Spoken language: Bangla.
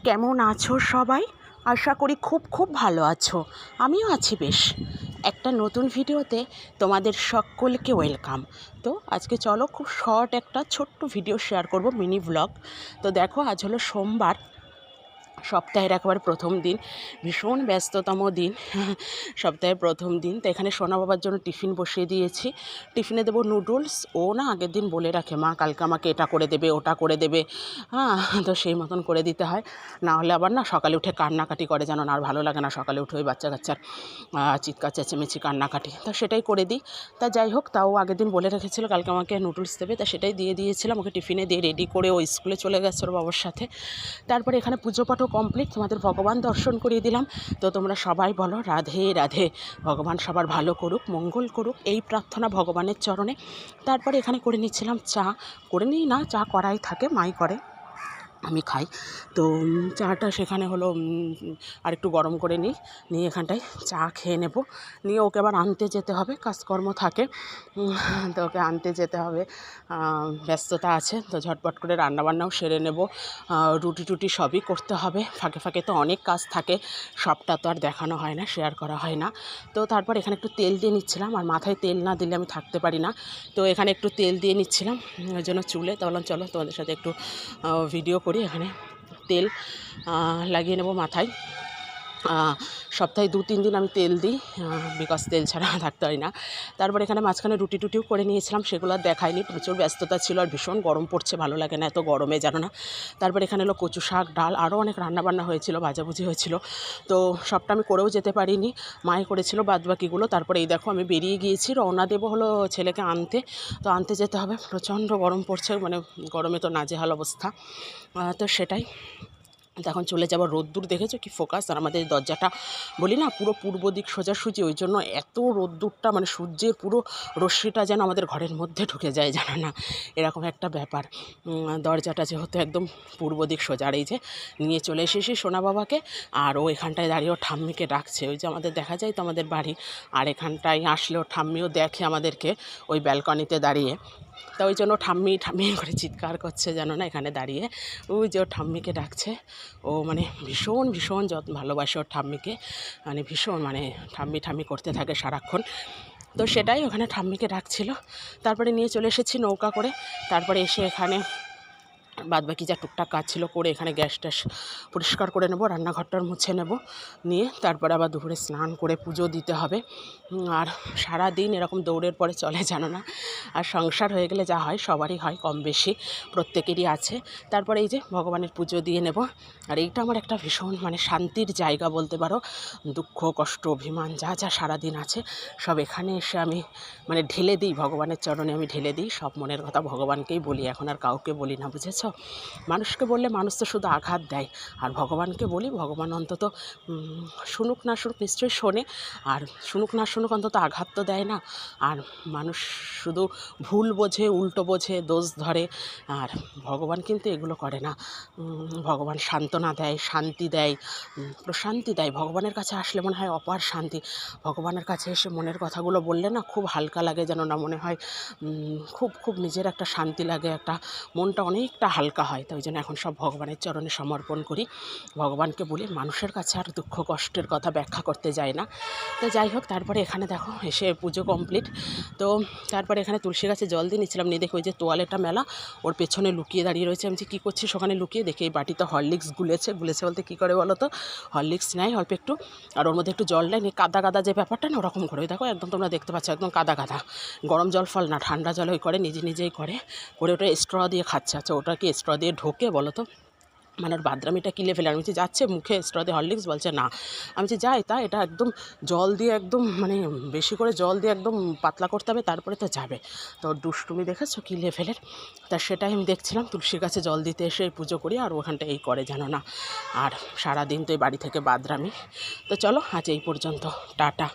কেমন আছো সবাই? আশা করি খুব খুব ভালো আছো। আমিও আছি বেশ। একটা নতুন ভিডিওতে তোমাদের সকলকে ওয়েলকাম। তো আজকে চলো খুব শর্ট একটা ছোট্ট ভিডিও শেয়ার করব, মিনি ভ্লগ। তো দেখো, আজ হলো সোমবার, সপ্তাহের একেবারে প্রথম দিন, ভীষণ ব্যস্ততম দিন। সপ্তাহের প্রথম দিন। তো এখানে সোনা বাবার জন্য টিফিন বসিয়ে দিয়েছি। টিফিনে দেবো নুডলস। ও না আগের দিন বলে রাখে, মা কালকে আমাকে এটা করে দেবে, ওটা করে দেবে। হ্যাঁ, তো সেই মতন করে দিতে হয়, না হলে আবার না সকালে উঠে কান্নাকাটি করে, যেন না আর ভালো লাগে না সকালে উঠে ওই বাচ্চা কাচ্চার চিৎকার চেঁচেমেচি কান্নাকাটি। তা সেটাই করে দিই। তা যাই হোক, তাও আগের দিন বলে রেখেছিল কালকে আমাকে নুডলস দেবে, তা সেটাই দিয়ে দিয়েছিলাম ওকে। টিফিনে দিয়ে রেডি করে ও স্কুলে চলে গেছে ওর বাবার সাথে। তারপরে এখানে পুজো পাঠও কমপ্লিট, তোমাদের ভগবান দর্শন করিয়ে দিলাম। তো তোমরা সবাই বলো রাধে রাধে, ভগবান সবার ভালো করুক, মঙ্গল করুক, এই প্রার্থনা ভগবানের চরণে। তারপরে এখানে করে নিচ্ছিলাম চা। করে নিই না, চা করাই থাকে, মাই করে, আমি খাই। তো চাটা সেখানে হলো আর একটু গরম করে নিয়ে এখানটায় চা খেয়ে নেব। নিয়ে ওকে আবার আনতে যেতে হবে, কাজকর্ম থাকে, তো ওকে আনতে যেতে হবে, ব্যস্ততা আছে। তো ঝটপট করে রান্নাবান্নাও সেরে নেব, রুটি টুটি সবই করতে হবে। ফাঁকে ফাঁকে তো অনেক কাজ থাকে, সবটা তো আর দেখানো হয় না, শেয়ার করা হয় না। তো তারপর এখানে একটু তেল দিয়ে নিচ্ছিলাম, আর মাথায় তেল না দিলে আমি থাকতে পারি না। তো এখানে একটু তেল দিয়ে নিচ্ছিলাম ওই জন্য চুলে। তো বললাম চলো তোমাদের সাথে একটু ভিডিও করি। এখানে তেল লাগিয়ে নেব মাথায়। সপ্তাহে 2-3 দিন আমি তেল দিই, বিকজ তেল ছাড়া থাকতে হয় না। তারপর এখানে মাঝখানে রুটি টুটিও করে নিয়েছিলাম, সেগুলো আর দেখাইনি, প্রচুর ব্যস্ততা ছিল, আর ভীষণ গরম পড়ছে, ভালো লাগে না এত গরমে, জানো না। তারপর এখানে হলো কচু শাক, ডাল, আরও অনেক রান্নাবান্না হয়েছিল, ভাজাভুজি হয়েছিল। তো সবটা আমি করেও যেতে পারিনি, মায়ে করেছিল বাদবাকিগুলো। তারপরে এই দেখো আমি বেরিয়ে গিয়েছি, রওনা দেবো হলো ছেলেকে আনতে। তো আনতে যেতে হবে, প্রচণ্ড গরম পড়ছে, মানে গরমে তো নাজেহাল অবস্থা। তো সেটাই, তখন চলে যাবো। রোদ্দুর দেখেছো কি ফোকাস, আর আমাদের দরজাটা বলি না পুরো পূর্ব দিক সোজাসুজি, ওই জন্য এত রোদ্দুরটা, মানে সূর্যের পুরো রশ্মিটা যেন আমাদের ঘরের মধ্যে ঢুকে যায়, জানো না, এরকম একটা ব্যাপার। দরজাটা যেহেতু একদম পূর্ব দিক সোজা। আর এই যে নিয়ে চলে এসেছি সোনা বাবাকে, আর ও এখানটায় দাঁড়িয়ে ও ঠাম্মিকে ডাকছে। ওই যে আমাদের দেখা যায় তো আমাদের বাড়ি, আর এখানটায় আসলেও ঠাম্মিও দেখে আমাদেরকে ওই ব্যালকনিতে দাঁড়িয়ে। তা ওই জন্য ঠাম্মি ঠাম্মি করে চিৎকার করছে, জানো না, এখানে দাঁড়িয়ে। ওই যে ওর ঠাম্মিকে ডাকছে। ও মানে ভীষণ ভীষণ যত্ন ভালোবাসে ওর ঠাম্মিকে, মানে ভীষণ, মানে ঠাম্মি ঠাম্মি করতে থাকে সারাক্ষণ। তো সেটাই, ওখানে ঠাম্মিকে ডাকছিল। তারপরে নিয়ে চলে এসেছি নৌকা করে। তারপরে এসে এখানে বাদবাকি যা টুকটাক কাজ ছিল করে এখানে গ্যাস ট্যাস পরিষ্কার করে নেব, রান্নাঘরটার মুছে নেব। নিয়ে তারপরে আবার দুপুরে স্নান করে পুজো দিতে হবে। আর সারা দিন এরকম দৌড়ের পরে চলে, জানো না। আর সংসার হয়ে গেলে যা হয়, সবারই হয় কম বেশি, প্রত্যেকেরই আছে। তারপরে এই যে ভগবানের পুজো দিয়ে নেব। আর এইটা আমার একটা ভীষণ মানে শান্তির জায়গা বলতে পারো। দুঃখ কষ্ট অভিমান যা যা সারাদিন আছে সব এখানে এসে আমি মানে ঢেলে দিই, ভগবানের চরণে আমি ঢেলে দিই। সব মনের কথা ভগবানকেই বলি, এখন আর কাউকে বলি না, বুঝেছ। মানুষকে বললে মানুষ তো শুধু আঘাত দেয়, আর ভগবানকে বলি, ভগবান অন্তত শুনুক না শুনুক, নিশ্চয়ই শোনে, আর শুনুক না শুনুক অন্তত আঘাত তো দেয় না। আর মানুষ শুধু ভুল বোঝে, উল্টো বোঝে, দোষ ধরে, আর ভগবান কিন্তু এগুলো করে না। ভগবান সান্ত্বনা দেয়, শান্তি দেয়, প্রশান্তি দেয়। ভগবানের কাছে আসলে মনে হয় অপার শান্তি। ভগবানের কাছে এসে মনের কথাগুলো বললে না খুব হালকা লাগে, যেন না মনে হয় খুব খুব নিজের একটা শান্তি লাগে, একটা মনটা অনেকটা হালকা হয়। তো ওই জন্য এখন সব ভগবানের চরণে সমর্পণ করি, ভগবানকে বলি, মানুষের কাছে আর দুঃখ কষ্টের কথা ব্যাখ্যা করতে যায় না। তো যাই হোক, তারপরে এখানে দেখো এসে পুজো কমপ্লিট। তো তারপরে এখানে তুলসী গাছে জল দিয়ে নিচ্ছিলাম, নিয়ে দেখো ওই যে তোয়ালেটা মেলা ওর পেছনে লুকিয়ে দাঁড়িয়ে রয়েছে। আমি যে কী করছিস ওখানে লুকিয়ে, দেখে এই বাটিতে হরলিক্স গুলেছে বলতে কী করে বলো তো, হরলিক্স নেয় অল্প একটু, আর ওর মধ্যে একটু জল নেয়, নিয়ে কাদা কাদা যে ব্যাপারটা না ওরকম করে, ওই দেখো একদম তোমরা দেখতে পাচ্ছ একদম কাদা কাদা। গরম জল ফল না, ঠান্ডা জল ওই করে নিজেই করে ওটা স্ট্র দিয়ে খাচ্ছে। আচ্ছা ওটা কি স্ট্র দিয়ে ঢোকে বলো তো, মানে ওর বাদরামিটা কিলে ফেলে। আমি বলছি যাচ্ছে মুখে স্ট্র দিয়ে হরলিক্স, বলছে না। আমি বলছি যাই, তা এটা একদম জল দিয়ে একদম মানে বেশি করে জল দিয়ে একদম পাতলা করতে হবে, তারপরে তো যাবে। তো ওর দুষ্টুমি দেখেছো কি লেভেলের। তা সেটাই আমি দেখছিলাম, তুলসীর কাছে জল দিতে এসে পুজো করি, আর ওখানটা এই করে, জানো না। আর সারাদিন তো এই বাড়ি থেকে বাদরামি। তো চলো আজ এই পর্যন্ত, টাটা।